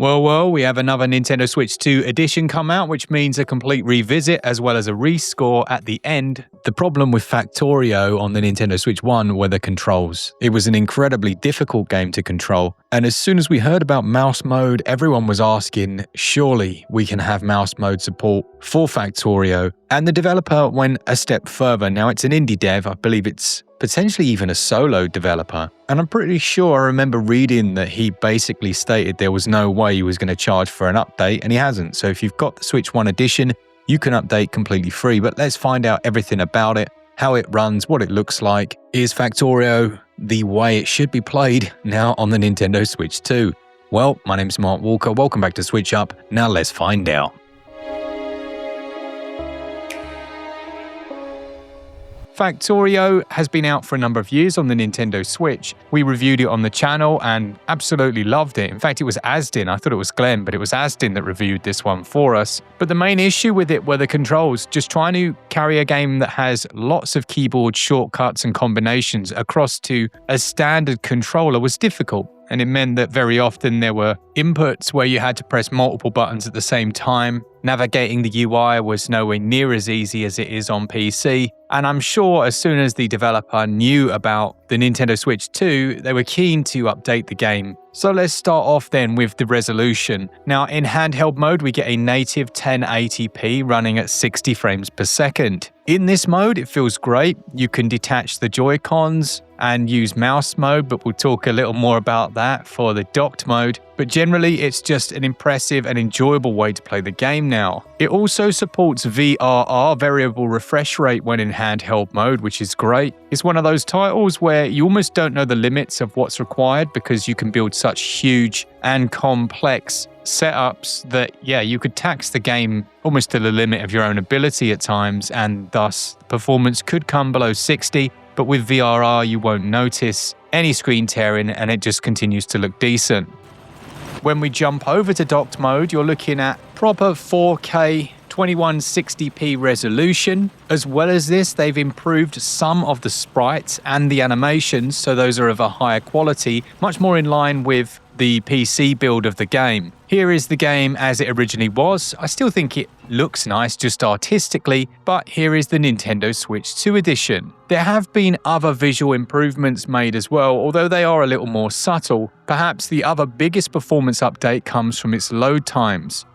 Well, we have another Nintendo Switch 2 edition come out, which means a complete revisit as well as a rescore at the end. The problem with Factorio on the Nintendo Switch 1 were the controls. It was an incredibly difficult game to control, and as soon as we heard about mouse mode, everyone was asking, surely we can have mouse mode support for Factorio, and the developer went a step further. Now, it's an indie dev, I believe it's potentially even a solo developer. And I'm pretty sure I remember reading that he basically stated there was no way he was going to charge for an update, and he hasn't. So if you've got the Switch 1 edition, you can update completely free. But let's find out everything about it, how it runs, what it looks like. Is Factorio the way it should be played now on the Nintendo Switch 2? Well, my name's Mark Walker. Welcome back to SwitchUp. Now let's find out. Factorio has been out for a number of years on the Nintendo Switch. We reviewed it on the channel and absolutely loved it. In fact, it was Asdin. I thought it was Glen, but it was Asdin that reviewed this one for us. But the main issue with it were the controls. Just trying to carry a game that has lots of keyboard shortcuts and combinations across to a standard controller was difficult. And it meant that very often there were inputs where you had to press multiple buttons at the same time. Navigating the UI was nowhere near as easy as it is on PC. And I'm sure as soon as the developer knew about the Nintendo Switch 2, they were keen to update the game. So let's start off then with the resolution. Now in handheld mode, we get a native 1080p running at 60 frames per second. In this mode, it feels great. You can detach the joycons and use mouse mode, but we'll talk a little more about that for the docked mode. But generally, it's just an impressive and enjoyable way to play the game now. It also supports VRR, variable refresh rate, when in handheld mode, which is great. It's one of those titles where you almost don't know the limits of what's required because you can build such huge and complex setups that, you could tax the game almost to the limit of your own ability at times, and thus performance could come below 60. But with VRR, you won't notice any screen tearing and it just continues to look decent. When we jump over to docked mode, you're looking at proper 4K 2160p resolution. As well as this, they've improved some of the sprites and the animations, so those are of a higher quality, much more in line with the PC build of the game. Here is the game as it originally was. I still think it looks nice just artistically, but here is the Nintendo Switch 2 edition. There have been other visual improvements made as well, although they are a little more subtle. Perhaps the other biggest performance update comes from its load times.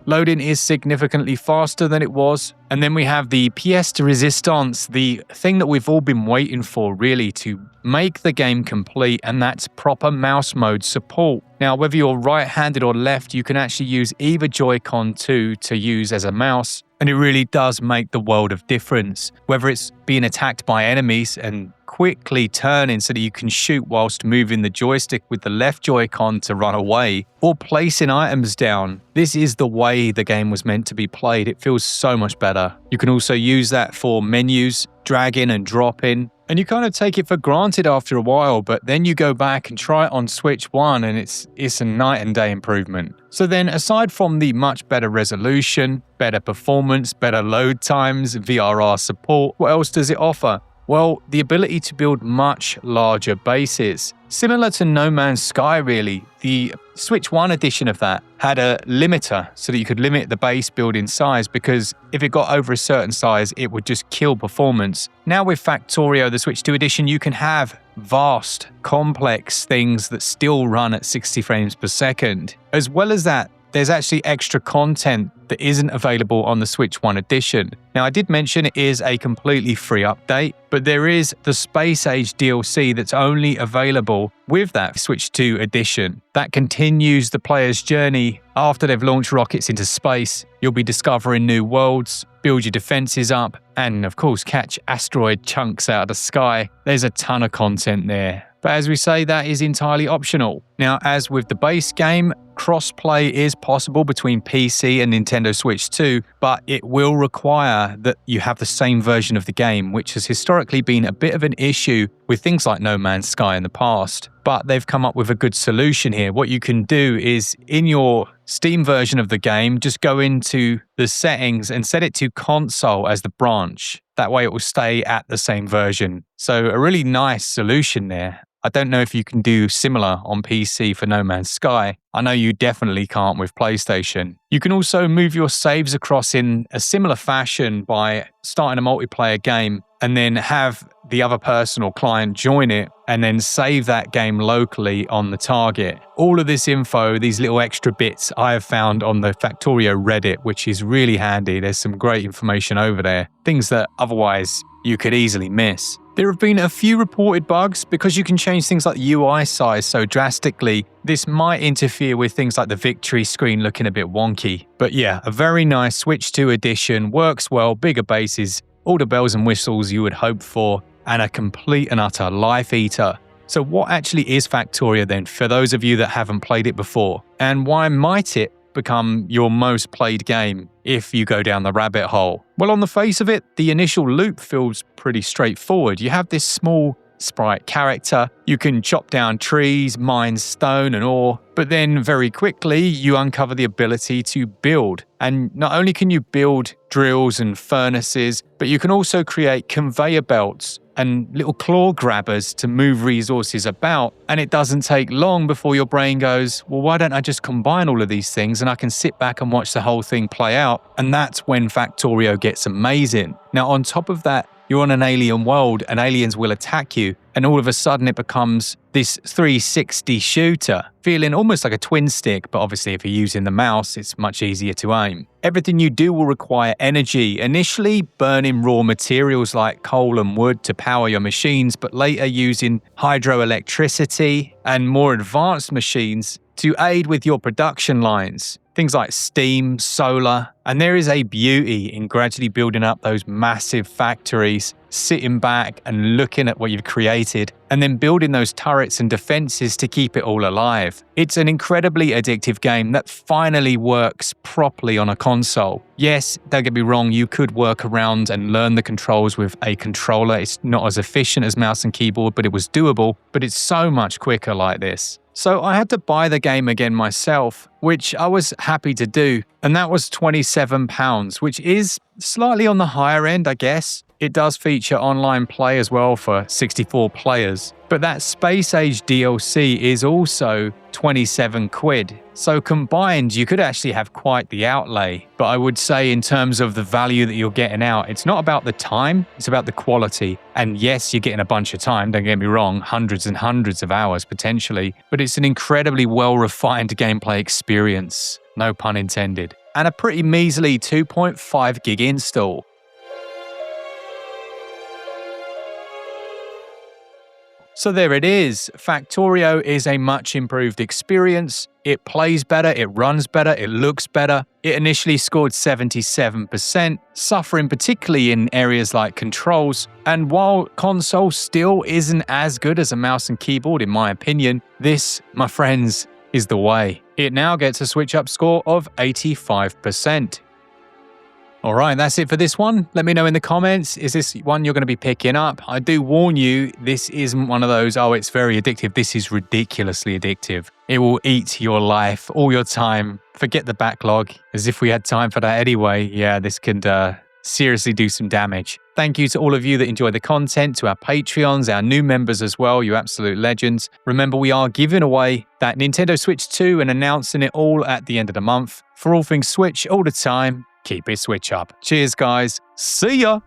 Loading is significantly faster than it was. And then we have the pièce de résistance, the thing that we've all been waiting for really to make the game complete, and that's proper mouse mode support. Now, whether you're right-handed or left, you can actually use either Joy-Con 2 to use as a mouse, and it really does make the world of difference. Whether it's being attacked by enemies and quickly turning so that you can shoot whilst moving the joystick with the left Joy-Con to run away, or placing items down. This is the way the game was meant to be played. It feels so much better. You can also use that for menus, dragging and dropping, and you kind of take it for granted after a while, but then you go back and try it on Switch 1 and it's a night and day improvement. So then, aside from the much better resolution, better performance, better load times, VRR support, what else does it offer? Well, the ability to build much larger bases. Similar to No Man's Sky really, the Switch 1 edition of that had a limiter so that you could limit the base building size, because if it got over a certain size, it would just kill performance. Now with Factorio, the Switch 2 edition, you can have vast, complex things that still run at 60 frames per second. As well as that, there's actually extra content that isn't available on the Switch 1 edition. Now, I did mention it is a completely free update, but there is the Space Age DLC that's only available with that Switch 2 edition. That continues the player's journey after they've launched rockets into space. You'll be discovering new worlds, build your defenses up, and of course catch asteroid chunks out of the sky. There's a ton of content there. But as we say, that is entirely optional. Now, as with the base game, crossplay is possible between PC and Nintendo Switch 2, but it will require that you have the same version of the game, which has historically been a bit of an issue with things like No Man's Sky in the past. But they've come up with a good solution here. What you can do is, in your Steam version of the game, just go into the settings and set it to console as the branch. That way it will stay at the same version. So a really nice solution there. I don't know if you can do similar on PC for No Man's Sky. I know you definitely can't with PlayStation. You can also move your saves across in a similar fashion by starting a multiplayer game and then have the other person or client join it and then save that game locally on the target. All of this info, these little extra bits I have found on the Factorio Reddit, which is really handy. There's some great information over there, things that otherwise you could easily miss. There have been a few reported bugs because you can change things like the UI size so drastically. This might interfere with things like the victory screen looking a bit wonky. But yeah, a very nice Switch 2 edition, works well, bigger bases, all the bells and whistles you would hope for, and a complete and utter life eater. So what actually is Factorio then, for those of you that haven't played it before? And why might it become your most played game if you go down the rabbit hole? Well, on the face of it, the initial loop feels pretty straightforward. You have this small sprite character, you can chop down trees, mine stone and ore, but then very quickly you uncover the ability to build. And not only can you build drills and furnaces, but you can also create conveyor belts and little claw grabbers to move resources about. And it doesn't take long before your brain goes, well, why don't I just combine all of these things and I can sit back and watch the whole thing play out? And that's when Factorio gets amazing. Now, on top of that, you're on an alien world and aliens will attack you, and all of a sudden it becomes this 360 shooter, feeling almost like a twin stick, but obviously if you're using the mouse, it's much easier to aim. Everything you do will require energy, initially burning raw materials like coal and wood to power your machines, but later using hydroelectricity and more advanced machines to aid with your production lines. Things like steam, solar, and there is a beauty in gradually building up those massive factories, sitting back and looking at what you've created, and then building those turrets and defenses to keep it all alive. It's an incredibly addictive game that finally works properly on a console. Yes, don't get me wrong, you could work around and learn the controls with a controller. It's not as efficient as mouse and keyboard, but it was doable, but it's so much quicker like this. So I had to buy the game again myself, which I was happy to do, and that was £27, which is slightly on the higher end, I guess. It does feature online play as well for 64 players, but that Space Age DLC is also 27 quid. So combined, you could actually have quite the outlay. But I would say in terms of the value that you're getting out, it's not about the time, it's about the quality. And yes, you're getting a bunch of time, don't get me wrong, hundreds and hundreds of hours potentially, but it's an incredibly well-refined gameplay experience, no pun intended, and a pretty measly 2.5 gig install. So there it is. Factorio is a much improved experience. It plays better, it runs better, it looks better. It initially scored 77%, suffering particularly in areas like controls. And while console still isn't as good as a mouse and keyboard in my opinion, this, my friends, is the way. It now gets a SwitchUp score of 85%. Alright, that's it for this one. Let me know in the comments, is this one you're going to be picking up? I do warn you, this isn't one of those, oh, it's very addictive. This is ridiculously addictive. It will eat your life, all your time. Forget the backlog, as if we had time for that anyway. Yeah, this could seriously do some damage. Thank you to all of you that enjoy the content, to our Patreons, our new members as well, you absolute legends. Remember, we are giving away that Nintendo Switch 2 and announcing it all at the end of the month. For all things Switch, all the time, keep it Switch up. Cheers, guys. See ya!